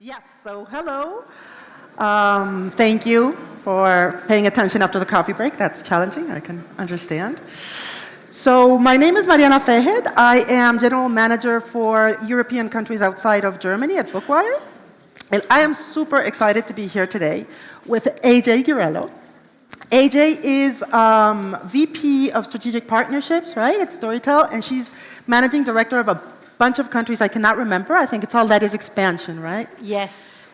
Yes, so hello. Thank you for paying attention after the coffee break. That's challenging, I can understand. So my name is Mariana Féged. I am General Manager for European countries outside of Germany at Bookwire. And I am super excited to be here today with AJ Ghirello. AJ is VP of Strategic Partnerships, right, at Storytel, and she's Managing Director of a bunch of countries I cannot remember. I think it's all that is expansion, right? Yes.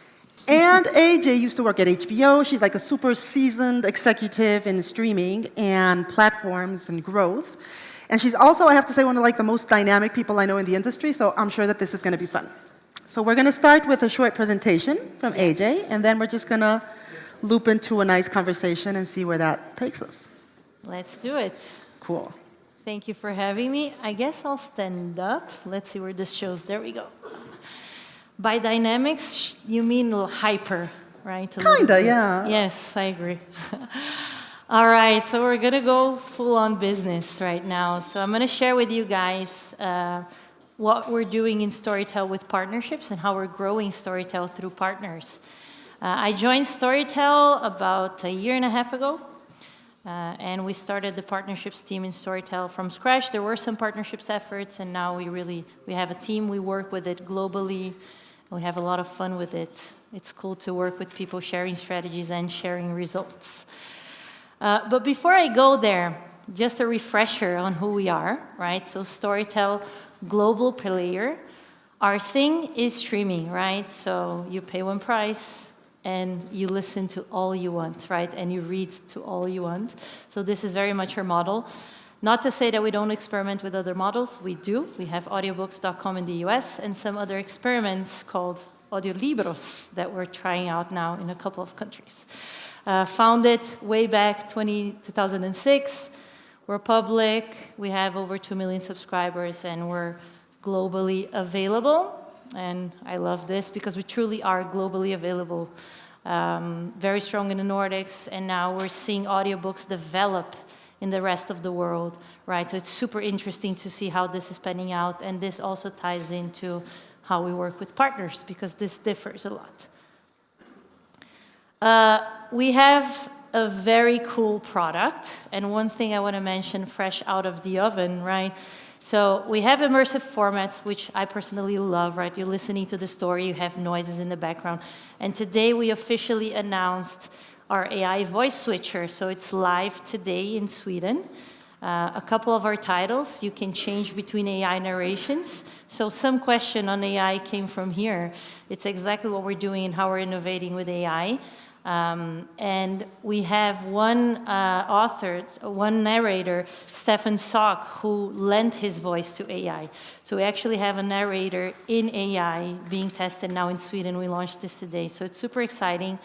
And AJ used to work at HBO. She's like a super seasoned executive in streaming and platforms and growth. And she's also, I have to say, one of like the most dynamic people I know in the industry, so I'm sure that this is going to be fun. So we're going to start with a short presentation from AJ, and then we're just going to loop into a nice conversation and see where that takes us. Let's do it. Cool. Thank you for having me. I guess I'll stand up. Let's see where this shows. There we go. By dynamics, you mean a little hyper, right? Kinda, yeah. Yes, I agree. All right, so we're going to go full-on business right now. So I'm going to share with you guys what we're doing in Storytel with partnerships and how we're growing Storytel through partners. I joined Storytel about a year and a half ago, and we started the partnerships team in Storytel from scratch. There were some partnerships efforts, and now we have a team. We work with it globally. We have a lot of fun with it. It's cool to work with people sharing strategies and sharing results. But before I go there, just a refresher on who we are, right? So Storytel, global player. Our thing is streaming, right? So you pay one price, and you listen to all you want, right? And you read to all you want. So this is very much our model. Not to say that we don't experiment with other models. We do. We have audiobooks.com in the US and some other experiments called audiolibros that we're trying out now in a couple of countries. Founded way back 2006. We're public. We have over 2 million subscribers, and we're globally available. And I love this because we truly are globally available. Very strong in the Nordics, and now we're seeing audiobooks develop in the rest of the world, right? So it's super interesting to see how this is panning out, and this also ties into how we work with partners, because this differs a lot. We have a very cool product, and one thing I want to mention fresh out of the oven, right? So we have immersive formats, which I personally love, right? You're listening to the story, you have noises in the background. And today we officially announced our AI voice switcher. So it's live today in Sweden. A couple of our titles, you can change between AI narrations. So some question on AI came from here. It's exactly what we're doing and how we're innovating with AI. And we have one one narrator, Stefan Sock, who lent his voice to AI. So we actually have a narrator in AI being tested now in Sweden. We launched this today. So it's super exciting.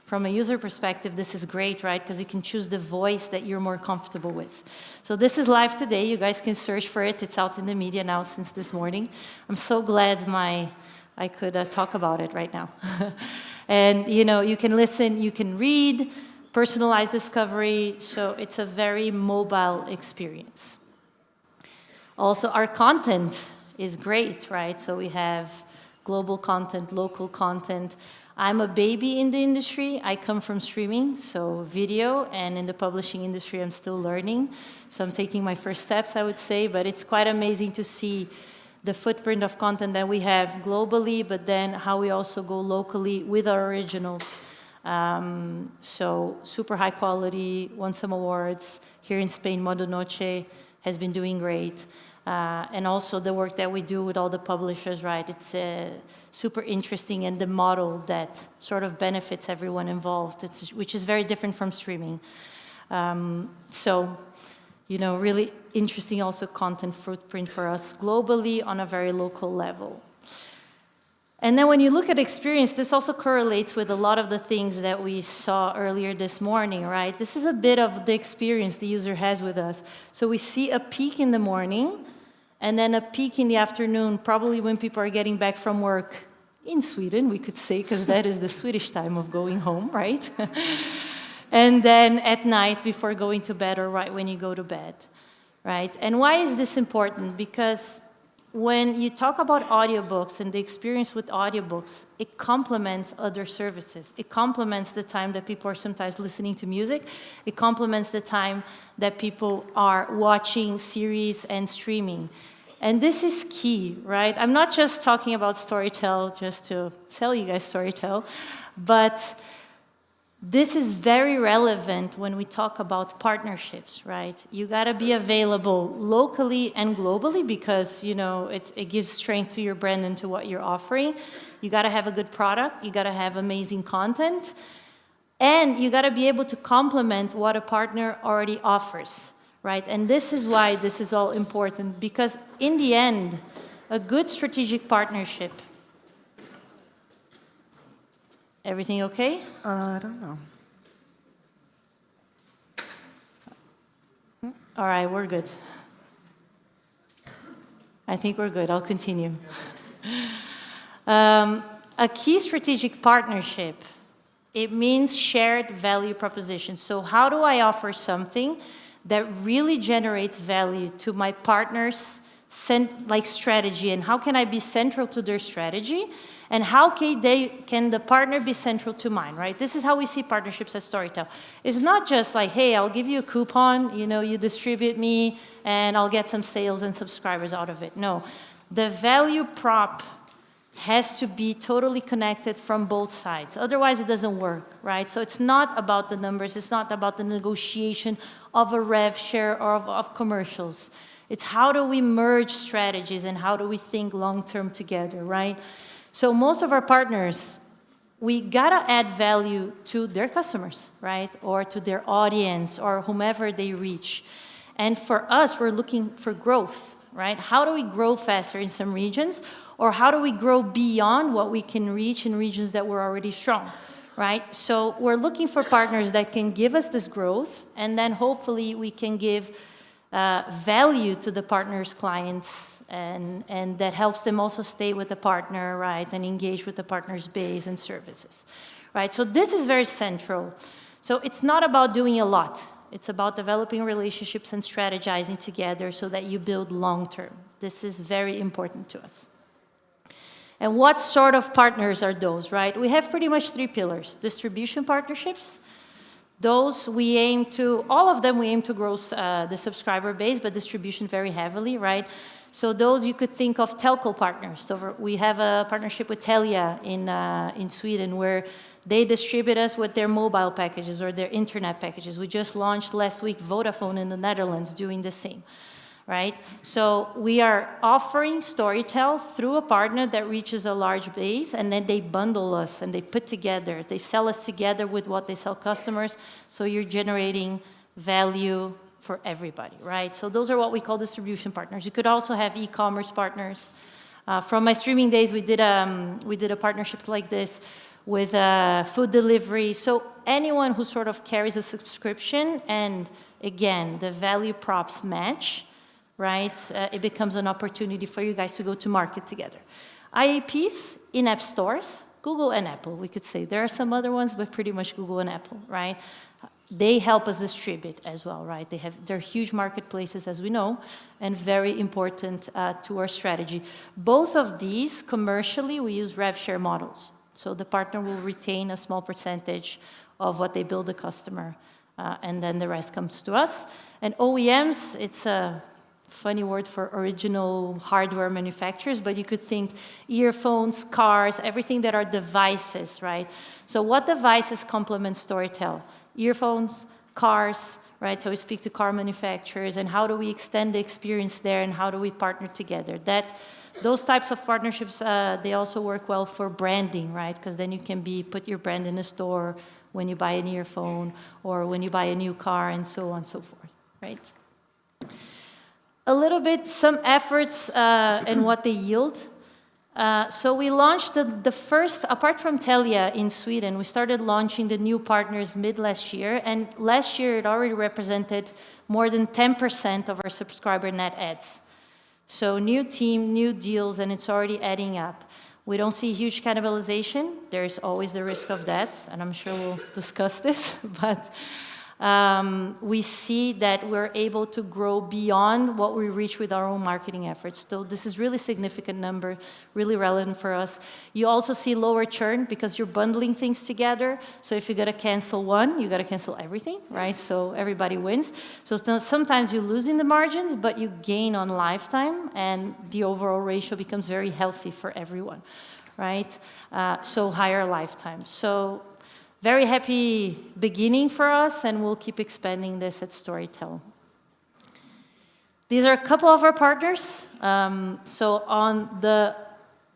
From a user perspective, this is great, right? Because you can choose the voice that you're more comfortable with. So this is live today. You guys can search for it. It's out in the media now since this morning. I'm so glad I could talk about it right now. And you can listen, you can read, personalized discovery, so it's a very mobile experience. Also, our content is great, right? So we have global content, local content. I'm a baby in the industry. I come from streaming, so video, and in the publishing industry, I'm still learning. So I'm taking my first steps, I would say, but it's quite amazing to see the footprint of content that we have globally, but then how we also go locally with our originals. So super high quality, won some awards. Here in Spain, Modo Noche has been doing great. And also the work that we do with all the publishers, right? It's super interesting, and the model that sort of benefits everyone involved, which is very different from streaming. Really interesting also content footprint for us globally on a very local level. And then when you look at experience, this also correlates with a lot of the things that we saw earlier this morning, right? This is a bit of the experience the user has with us. So we see a peak in the morning, and then a peak in the afternoon, probably when people are getting back from work in Sweden, we could say, because that is the Swedish time of going home, right? And then at night before going to bed, or right when you go to bed, right? And why is this important? Because when you talk about audiobooks and the experience with audiobooks, it complements other services. It complements the time that people are sometimes listening to music. It complements the time that people are watching series and streaming. And this is key, right? I'm not just talking about Storytel just to sell you guys Storytel, but this is very relevant when we talk about partnerships, right? You gotta be available locally and globally because, you know, it gives strength to your brand and to what you're offering. You gotta have a good product, you gotta have amazing content, and you gotta be able to complement what a partner already offers, right? And this is why this is all important, because in the end, a good strategic partnership. Everything okay? I don't know. All right, we're good. I think we're good. I'll continue. A key strategic partnership, it means shared value proposition. So how do I offer something that really generates value to my partner's strategy, and how can I be central to their strategy? And how can the partner be central to mine, right? This is how we see partnerships at Storytel. It's not just like, hey, I'll give you a coupon, you know, you distribute me, and I'll get some sales and subscribers out of it. No, the value prop has to be totally connected from both sides. Otherwise, it doesn't work, right? So it's not about the numbers. It's not about the negotiation of a rev share or of commercials. It's how do we merge strategies and how do we think long-term together, right? So most of our partners, we gotta add value to their customers, right? Or to their audience or whomever they reach. And for us, we're looking for growth, right? How do we grow faster in some regions? Or how do we grow beyond what we can reach in regions that we're already strong, right? So we're looking for partners that can give us this growth, and then hopefully we can give value to the partner's clients, and that helps them also stay with the partner, right, and engage with the partner's base and services, right? So this is very central. So it's not about doing a lot. It's about developing relationships and strategizing together so that you build long-term. This is very important to us. And what sort of partners are those, right? We have pretty much 3 pillars. Distribution partnerships. Those we aim to, all of them we aim to grow the subscriber base, but distribution very heavily, right? So those you could think of telco partners. So we have a partnership with Telia in Sweden where they distribute us with their mobile packages or their internet packages. We just launched last week Vodafone in the Netherlands doing the same, right? So we are offering Storytel through a partner that reaches a large base, and then they bundle us and they put together, they sell us together with what they sell customers, so you're generating value for everybody, right? So those are what we call distribution partners. You could also have e-commerce partners. From my streaming days, we did a partnership like this with food delivery. So anyone who sort of carries a subscription, and again, the value props match, right? It becomes an opportunity for you guys to go to market together. IAPs, in-app stores, Google and Apple, we could say. There are some other ones, but pretty much Google and Apple, right? They help us distribute as well, right? They're huge marketplaces, as we know, and very important to our strategy. Both of these, commercially, we use rev share models. So the partner will retain a small percentage of what they bill the customer, and then the rest comes to us. And OEMs, it's a funny word for original hardware manufacturers, but you could think earphones, cars, everything that are devices, right? So what devices complement Storytel? Earphones, cars, right? So we speak to car manufacturers, and how do we extend the experience there, and how do we partner together? Those types of partnerships, they also work well for branding, right? Because then you can put your brand in a store when you buy an earphone or when you buy a new car, and so on and so forth, right? A little bit, some efforts and what they yield. So we launched the first, apart from Telia in Sweden, we started launching the new partners mid-last year, and last year it already represented more than 10% of our subscriber net adds. So new team, new deals, and it's already adding up. We don't see huge cannibalization. There's always the risk of that, and I'm sure we'll discuss this, but we see that we're able to grow beyond what we reach with our own marketing efforts. So this is really significant number, really relevant for us. You also see lower churn because you're bundling things together. So if you got to cancel one, you got to cancel everything, right? So everybody wins. So sometimes you lose in the margins, but you gain on lifetime, and the overall ratio becomes very healthy for everyone, right? So higher lifetime. So very happy beginning for us, and we'll keep expanding this at Storytel. These are a couple of our partners. So on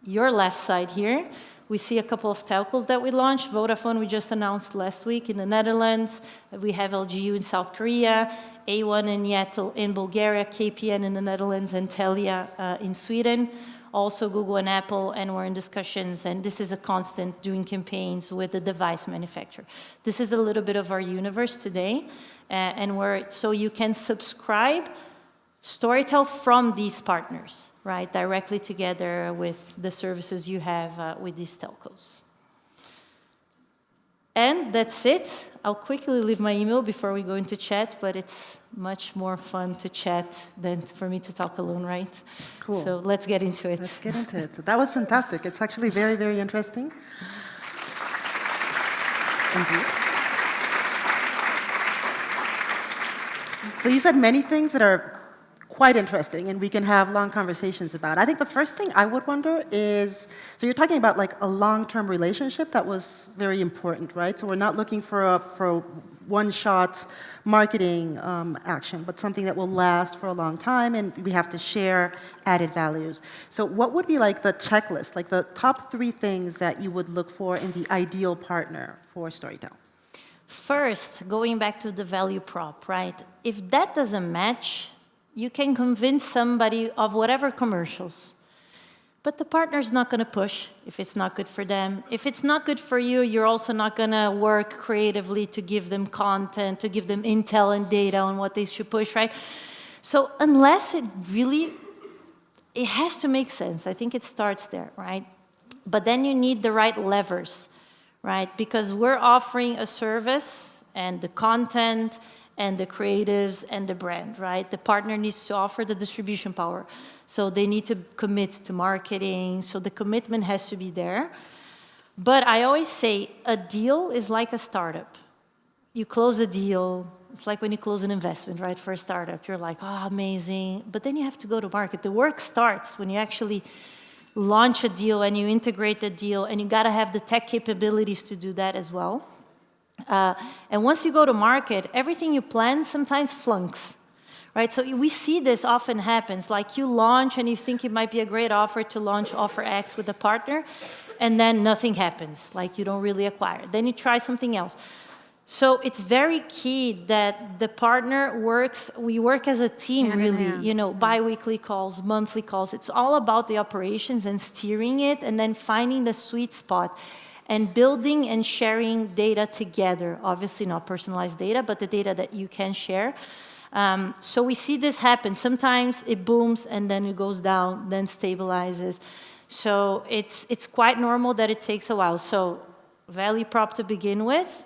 your left side here, we see a couple of telcos that we launched. Vodafone we just announced last week in the Netherlands. We have LGU in South Korea, A1 and Yettel in Bulgaria, KPN in the Netherlands, and Telia in Sweden. Also Google and Apple, and we're in discussions, and this is a constant, doing campaigns with the device manufacturer. This is a little bit of our universe today, so you can subscribe Storytel from these partners, right, directly together with the services you have with these telcos. And that's it. I'll quickly leave my email before we go into chat, but it's much more fun to chat than for me to talk alone, right? Cool. So let's get into it. Let's get into it. That was fantastic. It's actually very, very interesting. Indeed. So you said many things that are quite interesting, and we can have long conversations about. I think the first thing I would wonder is, so you're talking about like a long-term relationship. That was very important, right? So we're not looking for a one-shot marketing action, but something that will last for a long time, and we have to share added values. So what would be like the checklist, like the top 3 things that you would look for in the ideal partner for Storytel? First, going back to the value prop, right? If that doesn't match, you can convince somebody of whatever commercials, but the partner's not going to push if it's not good for them. If it's not good for you, you're also not going to work creatively to give them content, to give them intel and data on what they should push, right? So unless it has to make sense. I think it starts there, right? But then you need the right levers, right? Because we're offering a service, and the content and the creatives and the brand, right? The partner needs to offer the distribution power. So they need to commit to marketing. So the commitment has to be there. But I always say a deal is like a startup. You close a deal. It's like when you close an investment, right? For a startup, you're like, oh, amazing. But then you have to go to market. The work starts when you actually launch a deal and you integrate the deal, and you got to have the tech capabilities to do that as well. And once you go to market, everything you plan sometimes flunks, right? So we see this often happens. Like you launch and you think it might be a great offer to launch offer X with a partner, and then nothing happens, like you don't really acquire. Then you try something else. So it's very key that the partner we work as a team, hand in really, hand. bi-weekly calls, monthly calls. It's all about the operations and steering it, and then finding the sweet spot. And building and sharing data together, obviously not personalized data, but the data that you can share. So we see this happen. Sometimes it booms and then it goes down, then stabilizes. So it's quite normal that it takes a while. So value prop to begin with,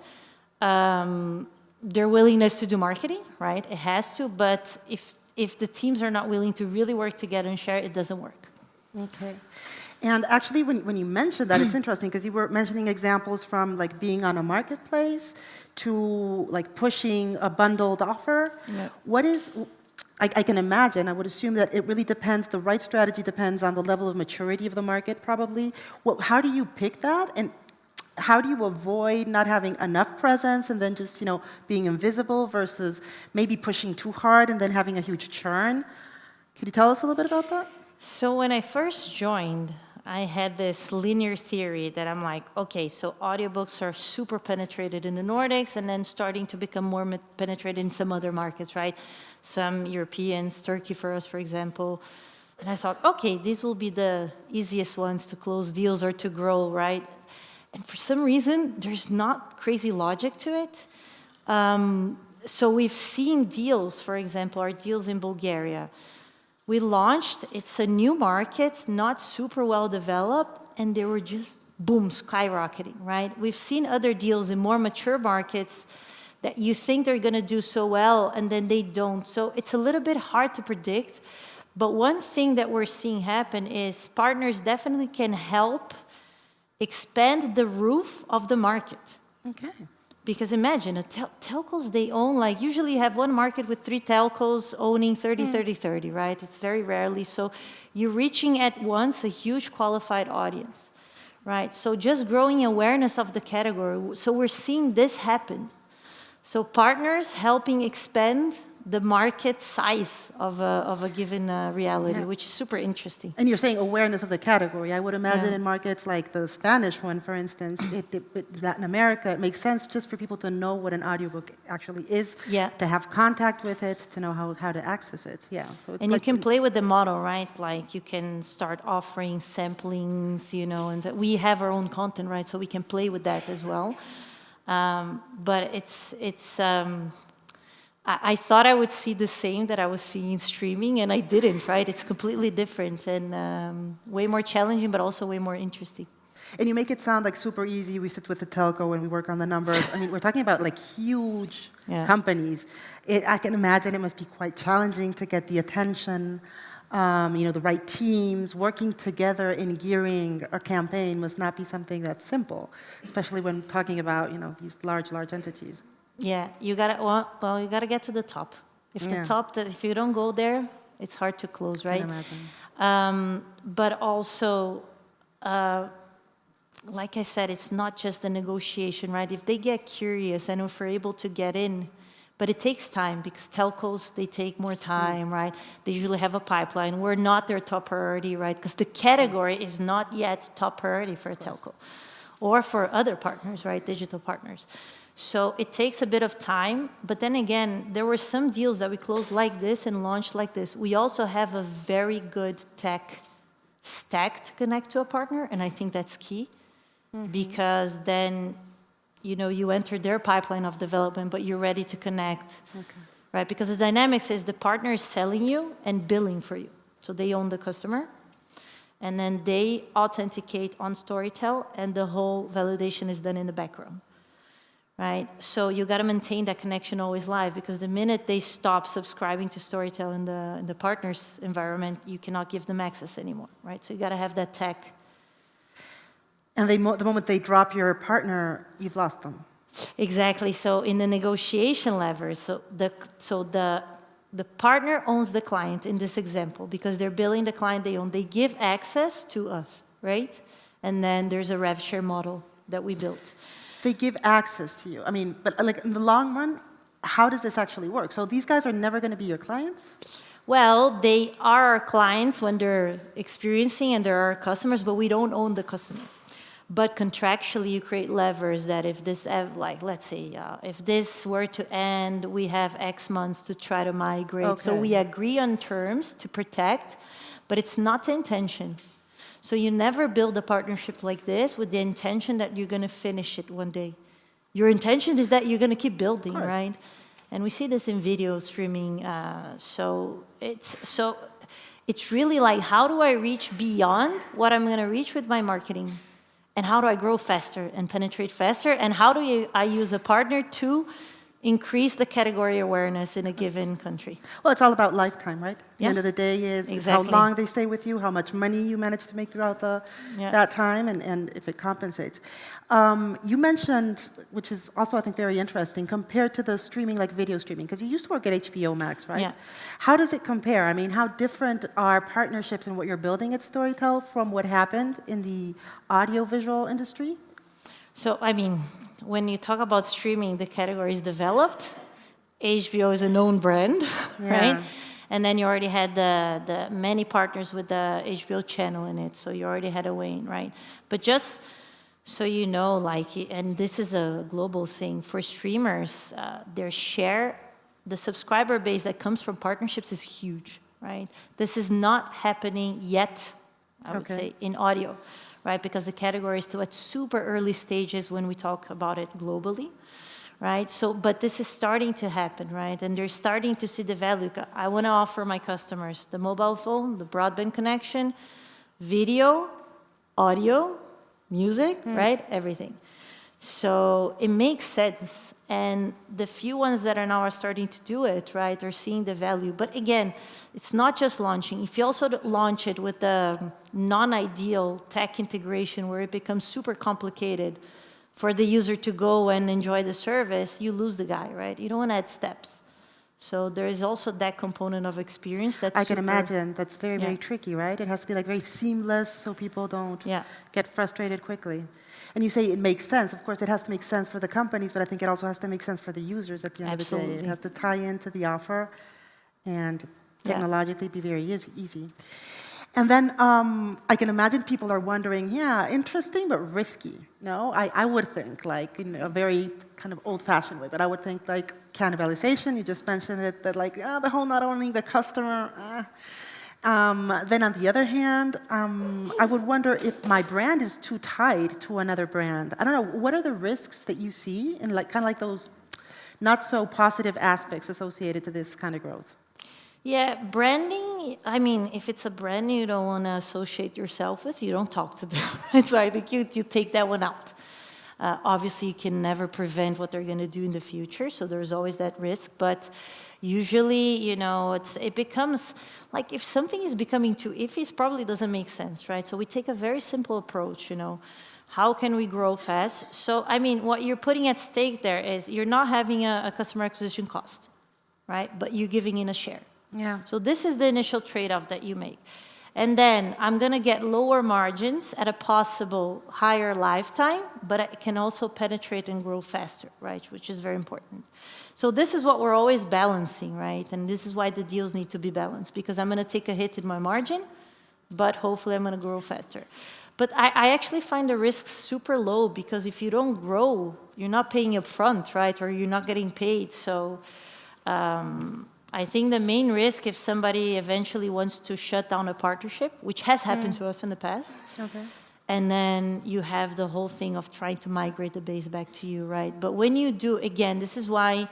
their willingness to do marketing, right? It has to, but if the teams are not willing to really work together and share, it doesn't work. Okay. And actually, when you mentioned that, it's interesting because you were mentioning examples from like being on a marketplace to like pushing a bundled offer. Yeah. What is, I can imagine, I would assume that it really depends, the right strategy depends on the level of maturity of the market probably. How do you pick that? And how do you avoid not having enough presence and then just, being invisible versus maybe pushing too hard and then having a huge churn? Could you tell us a little bit about that? So when I first joined, I had this linear theory that I'm like, okay, so audiobooks are super penetrated in the Nordics and then starting to become more penetrated in some other markets, right? Some Europeans, Turkey for us, for example. And I thought, okay, these will be the easiest ones to close deals or to grow, right? And for some reason, there's not crazy logic to it. So we've seen deals, for example, our deals in Bulgaria. We launched, it's a new market, not super well developed, and they were just, boom, skyrocketing, right? We've seen other deals in more mature markets that you think they're going to do so well, and then they don't. So it's a little bit hard to predict. But one thing that we're seeing happen is partners definitely can help expand the roof of the market. Okay. Because imagine, telcos, they own, like, usually you have one market with 3 telcos owning 30, 30, 30, right? It's very rarely. So you're reaching at once a huge qualified audience, right? So just growing awareness of the category. So we're seeing this happen. So partners helping expand the market size of a given reality, which is super interesting. And you're saying awareness of the category. I would imagine in markets like the Spanish one, for instance, Latin America, it makes sense just for people to know what an audiobook actually is, to have contact with it, to know how to access it. Yeah. So it's and like you can play with the model, right? Like you can start offering samplings, you know, and we have our own content, right? So we can play with that as well. But I thought I would see the same that I was seeing in streaming, and I didn't, right? It's completely different and way more challenging, but also way more interesting. And you make it sound like super easy. We sit with the telco and we work on the numbers. I mean, we're talking about like huge companies. I can imagine it must be quite challenging to get the attention, the right teams. Working together in gearing a campaign must not be something that's simple, especially when talking about, these large entities. Yeah, you gotta get to the top. If you don't go there, it's hard to close, right? I can imagine. But also, like I said, it's not just the negotiation, right? If they get curious and if we're able to get in, but it takes time because telcos, they take more time, right? They usually have a pipeline. We're not their top priority, right? Because the category is not yet top priority for a telco or for other partners, right? Digital partners. So it takes a bit of time, but then again, there were some deals that we closed like this and launched like this. We also have a very good tech stack to connect to a partner, and I think that's key, because then, you enter their pipeline of development, but you're ready to connect, right? Because the dynamics is the partner is selling you and billing for you. So they own the customer, and then they authenticate on Storytel, and the whole validation is done in the background. Right? So you got to maintain that connection always live, because the minute they stop subscribing to Storytel in the partner's environment, you cannot give them access anymore, right? So you got to have that tech. And the moment they drop your partner, you've lost them. Exactly. So in the negotiation lever, the partner owns the client in this example, because they're billing the client they own. They give access to us, right? And then there's a rev share model that we built. They give access to you. I mean, but like in the long run, how does this actually work? So these guys are never going to be your clients? Well, they are our clients when they're experiencing, and they're our customers, but we don't own the customer. But contractually, you create levers that if this, let's say, if this were to end, we have X months to try to migrate. Okay. So we agree on terms to protect, but it's not the intention. So you never build a partnership like this with the intention that you're going to finish it one day. Your intention is that you're going to keep building, right? And we see this in video streaming. So it's really like, how do I reach beyond what I'm going to reach with my marketing? And how do I grow faster and penetrate faster? And how do I use a partner to increase the category awareness in a given country? Well, it's all about lifetime, right? At the end of the day is how long they stay with you, how much money you manage to make throughout that time, and if it compensates. You mentioned, which is also, I think, very interesting, compared to the streaming, like video streaming, because you used to work at HBO Max, right? Yeah. How does it compare? I mean, how different are partnerships and what you're building at Storytel from what happened in the audiovisual industry? So, I mean, when you talk about streaming, the category is developed. HBO is a known brand, right? And then you already had the many partners with the HBO channel in it, so you already had a way in, right? But just so you know, and this is a global thing, for streamers, the subscriber base that comes from partnerships is huge, right? This is not happening yet, I would say, in audio. Right, because the category is still at super early stages when we talk about it globally, right? So, but this is starting to happen, right? And they're starting to see the value. I want to offer my customers the mobile phone, the broadband connection, video, audio, music, right? Everything. So it makes sense. And the few ones that are now are starting to do it, right, they're seeing the value. But again, it's not just launching. If you also launch it with the non-ideal tech integration where it becomes super complicated for the user to go and enjoy the service, you lose the guy, right? You don't want to add steps. So there is also that component of experience that's I can imagine that's very, very Yeah. tricky, right? It has to be like very seamless so people don't Yeah. get frustrated quickly. And you say it makes sense. Of course, it has to make sense for the companies, but I think it also has to make sense for the users at the end of the day. Absolutely. It has to tie into the offer and technologically be very easy. And then I can imagine people are wondering, yeah, interesting, but risky. No, I would think like in a very kind of old-fashioned way, but I would think like cannibalization. You just mentioned it, that like the whole not only the customer. Then on the other hand, I would wonder if my brand is too tied to another brand. I don't know. What are the risks that you see in like kind of like those not so positive aspects associated to this kind of growth? Yeah, branding, I mean, if it's a brand you don't want to associate yourself with, you don't talk to them. Right? So I think you take that one out. Obviously, you can never prevent what they're going to do in the future, so there's always that risk. But usually, you know, it becomes, like if something is becoming too iffy, it probably doesn't make sense, right? So we take a very simple approach, you know. How can we grow fast? So, I mean, what you're putting at stake there is you're not having a customer acquisition cost, right? But you're giving in a share. Yeah. So this is the initial trade-off that you make. And then I'm going to get lower margins at a possible higher lifetime, but I can also penetrate and grow faster, right? Which is very important. So this is what we're always balancing, right? And this is why the deals need to be balanced, because I'm going to take a hit in my margin, but hopefully I'm going to grow faster. But I actually find the risks super low, because if you don't grow, you're not paying up front, right? Or you're not getting paid. So I think the main risk, if somebody eventually wants to shut down a partnership, which has happened to us in the past, and then you have the whole thing of trying to migrate the base back to you, right? But when you do, again, this is why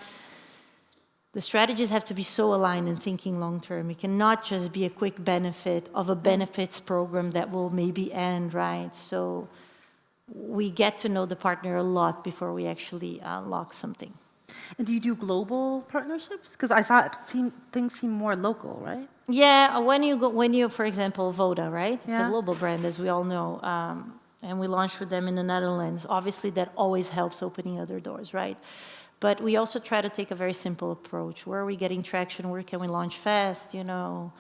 the strategies have to be so aligned and thinking long-term. It cannot just be a quick benefit of a benefits program that will maybe end, right? So we get to know the partner a lot before we actually lock something. And do you do global partnerships? Because I saw things seem more local, right? Yeah, when you, for example, Voda, right? It's Yeah. a global brand, as we all know, and we launched with them in the Netherlands. Obviously, that always helps opening other doors, right? But we also try to take a very simple approach. Where are we getting traction? Where can we launch fast? You know,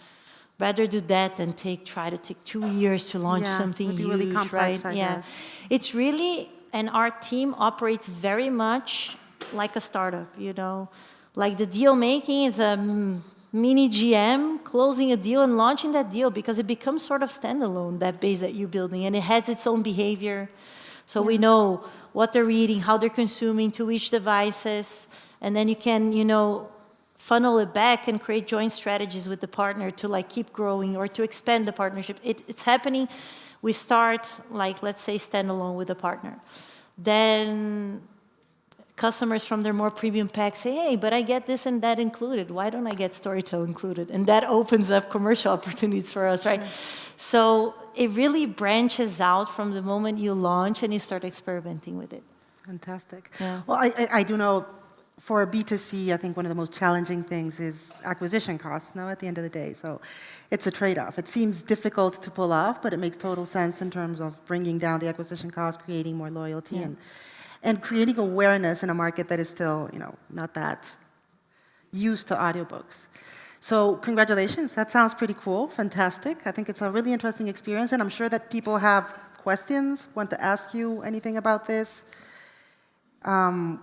rather do that than try to take 2 years to launch something would be huge, really complex, right? I guess. It's really, and our team operates very much like a startup, you know. Like the deal making is a mini GM closing a deal and launching that deal, because it becomes sort of standalone, that base that you're building, and it has its own behavior. So we know what they're reading, how they're consuming, to which devices, and then you can, you know, funnel it back and create joint strategies with the partner to like keep growing or to expand the partnership. It's happening. We start like, let's say, standalone with a partner. Then customers from their more premium packs say, hey, but I get this and that included. Why don't I get Storytel included? And that opens up commercial opportunities for us, right? Sure. So it really branches out from the moment you launch and you start experimenting with it. Fantastic. Yeah. Well, I do know for B2C, I think one of the most challenging things is acquisition costs, no, at the end of the day. So it's a trade-off. It seems difficult to pull off, but it makes total sense in terms of bringing down the acquisition cost, creating more loyalty, and creating awareness in a market that is still, you know, not that used to audiobooks. So congratulations. That sounds pretty cool. Fantastic. I think it's a really interesting experience, and I'm sure that people have questions, want to ask you anything about this.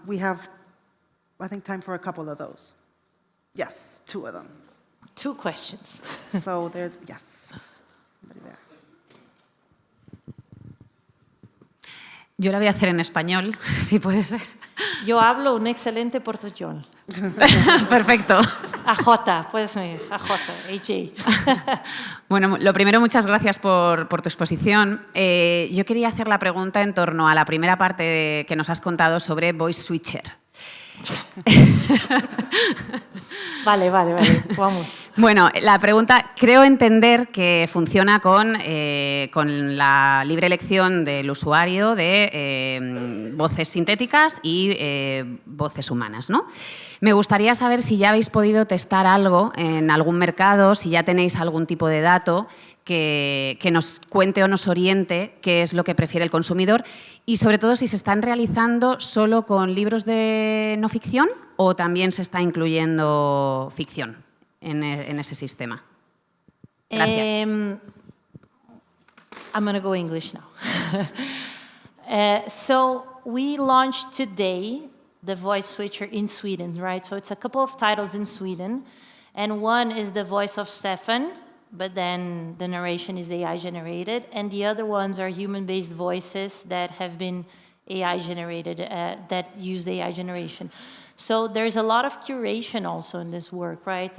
We have, I think, time for a couple of those. Yes, 2 of them. 2 questions. So there's, yes, somebody there. Yo la voy a hacer en español, si puede ser. Yo hablo un excelente portugués. Perfecto. AJ, puedes decir, AJ. Bueno, lo primero, muchas gracias por tu exposición. Yo quería hacer la pregunta en torno a la primera parte que nos has contado sobre Voice Switcher. Vale, vamos. Bueno, la pregunta, creo entender que funciona con la libre elección del usuario de voces sintéticas y voces humanas, ¿no? Me gustaría saber si ya habéis podido testar algo en algún mercado, si ya tenéis algún tipo de dato que nos cuente o nos oriente qué es lo que prefiere el consumidor y, sobre todo, si se están realizando solo con libros de no ficción o también se está incluyendo ficción en ese sistema. Gracias. I'm going to go English now. So we launched today the voice switcher in Sweden, right? So it's a couple of titles in Sweden, and one is the voice of Stefan, but then the narration is AI generated, and the other ones are human-based voices that have been AI generated, that use AI generation. So there's a lot of curation also in this work, right?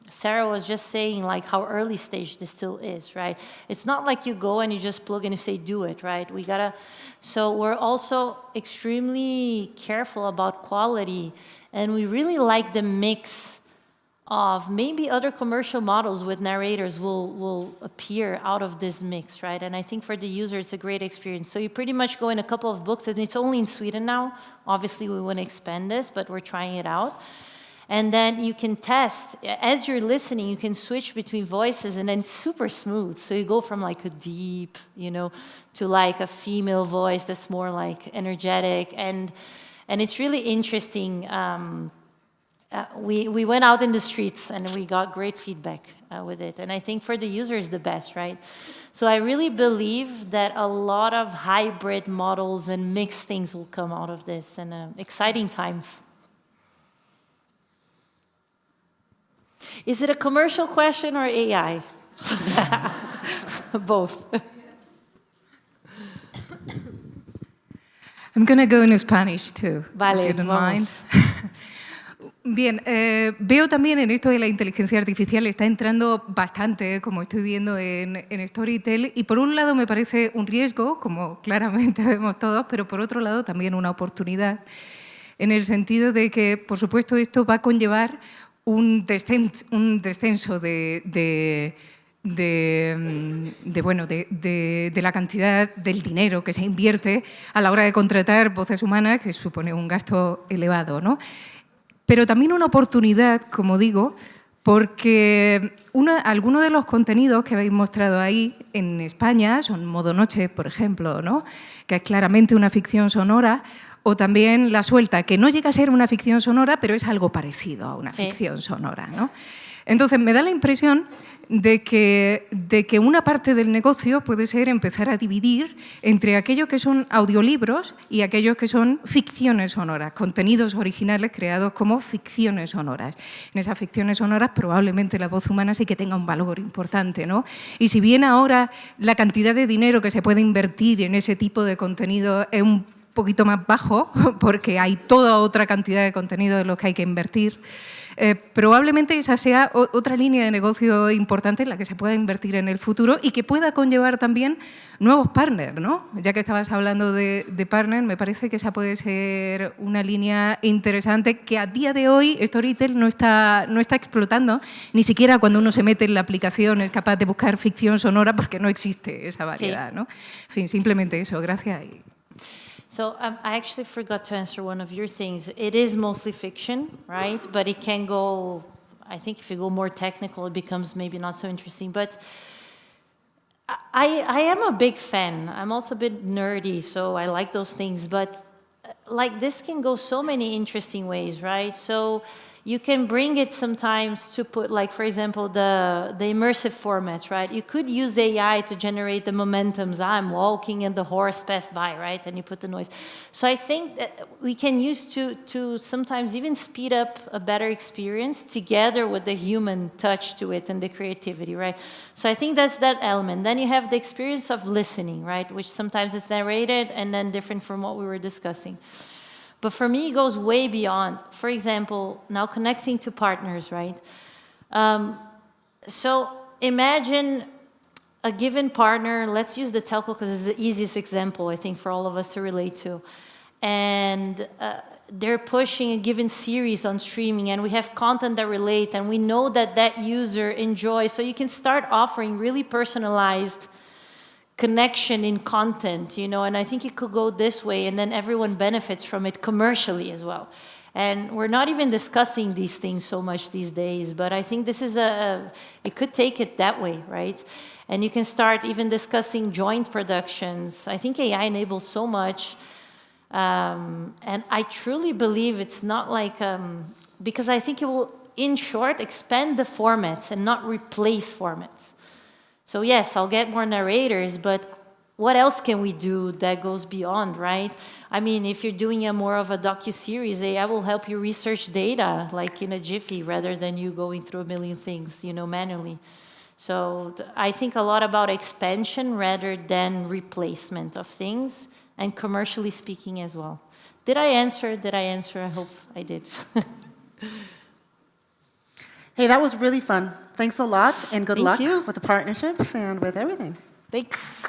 Sarah was just saying like how early stage this still is, right? It's not like you go and you just plug in and say, do it, right? So we're also extremely careful about quality, and we really like the mix of maybe other commercial models with narrators will appear out of this mix, right? And I think for the user, it's a great experience. So you pretty much go in a couple of books, and it's only in Sweden now. Obviously, we want to expand this, but we're trying it out. And then you can test. As you're listening, you can switch between voices, and then it's super smooth. So you go from like a deep, to like a female voice that's more like energetic. And it's really interesting. We went out in the streets and we got great feedback with it. And I think for the user is the best, right? So I really believe that a lot of hybrid models and mixed things will come out of this, and exciting times. Is it a commercial question or AI? Both. I'm going to go in Spanish too, Vale, if you don't vamos. mind. Bien, veo también en esto de la inteligencia artificial, está entrando bastante, como estoy viendo en Storytel, y por un lado me parece un riesgo, como claramente vemos todos, pero por otro lado también una oportunidad, en el sentido de que, por supuesto, esto va a conllevar un descenso de la cantidad del dinero que se invierte a la hora de contratar voces humanas, que supone un gasto elevado, ¿no? Pero también una oportunidad, como digo, porque algunos de los contenidos que habéis mostrado ahí en España son Modo Noche, por ejemplo, ¿no? Que es claramente una ficción sonora, o también La Suelta, que no llega a ser una ficción sonora, pero es algo parecido a una ficción sonora, ¿no? Entonces, me da la impresión de que una parte del negocio puede ser empezar a dividir entre aquellos que son audiolibros y aquellos que son ficciones sonoras, contenidos originales creados como ficciones sonoras. En esas ficciones sonoras probablemente la voz humana sí que tenga un valor importante, ¿no? Y si bien ahora la cantidad de dinero que se puede invertir en ese tipo de contenido es un poquito más bajo, porque hay toda otra cantidad de contenido en los que hay que invertir, probablemente esa sea otra línea de negocio importante en la que se pueda invertir en el futuro y que pueda conllevar también nuevos partners, ¿no? Ya que estabas hablando de partners, me parece que esa puede ser una línea interesante que a día de hoy Storytel no está explotando, ni siquiera cuando uno se mete en la aplicación es capaz de buscar ficción sonora porque no existe esa variedad, ¿no? En fin, simplemente eso. Gracias. So I actually forgot to answer one of your things. It is mostly fiction, right? But it can go, I think if you go more technical, it becomes maybe not so interesting. But I am a big fan. I'm also a bit nerdy, so I like those things. But like this can go so many interesting ways, right? So you can bring it sometimes to put, like, for example, the immersive formats, right? You could use AI to generate the momentums. I'm walking and the horse passed by, right? And you put the noise. So I think that we can use to sometimes even speed up a better experience together with the human touch to it and the creativity, right? So I think that's that element. Then you have the experience of listening, right? Which sometimes it's narrated and then different from what we were discussing. But for me, it goes way beyond. For example, now connecting to partners, right? So imagine a given partner, let's use the telco because it's the easiest example, I think, for all of us to relate to. and they're pushing a given series on streaming, and we have content that relate, and we know that that user enjoys. So you can start offering really personalized connection in content, you know, and I think it could go this way, and then everyone benefits from it commercially as well. And we're not even discussing these things so much these days, but I think this is it could take it that way, right? And you can start even discussing joint productions. I think AI enables so much. And I truly believe it's not like, because I think it will, in short, expand the formats and not replace formats. So yes, I'll get more narrators, but what else can we do that goes beyond, right? I mean, if you're doing a more of a docu-series, AI will help you research data, like in a jiffy, rather than you going through a million things, you know, manually. So I think a lot about expansion rather than replacement of things, and commercially speaking as well. Did I answer? I hope I did. Hey, that was really fun. Thanks a lot, and good Thank luck you. with the partnerships and with everything. Thanks.